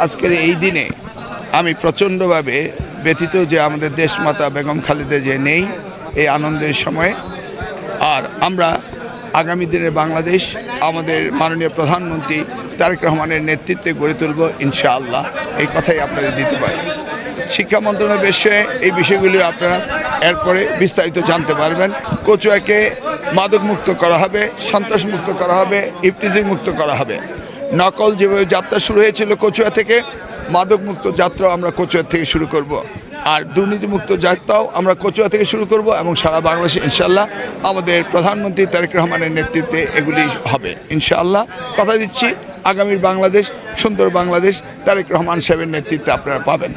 আজকের এই দিনে আমি প্রচণ্ডভাবে ব্যথিত যে আমাদের দেশমাতা বেগম খালেদা যে নেই এই আনন্দের সময়। আর আমরা আগামী দিনে বাংলাদেশ আমাদের মাননীয় প্রধানমন্ত্রী তারেক রহমানের নেতৃত্বে গড়ে তুলব ইনশাআল্লাহ, এই কথাই আপনাদের দিতে পারি। শিক্ষা মন্ত্রণালয়ের বিষয়ে এই বিষয়গুলি আপনারা এরপরে বিস্তারিত জানতে পারবেন। কচুয়াকে মাদকমুক্ত করা হবে, সন্ত্রাসমুক্ত করা হবে, ইফটিজিং মুক্ত করা হবে। নকল যেভাবে যাত্রা শুরু হয়েছিল কচুয়া থেকে, মাদকমুক্ত যাত্রাও আমরা কচুয়া থেকে শুরু করব। আর দুর্নীতিমুক্ত যাত্রাও আমরা কচুয়া থেকে শুরু করব এবং সারা বাংলাদেশে ইনশাআল্লাহ আমাদের প্রধানমন্ত্রী তারেক রহমানের নেতৃত্বে এগুলি হবে ইনশাআল্লাহ। কথা দিচ্ছি আগামীর বাংলাদেশ সুন্দর বাংলাদেশ তারেক রহমান সাহেবের নেতৃত্বে আপনারা পাবেন।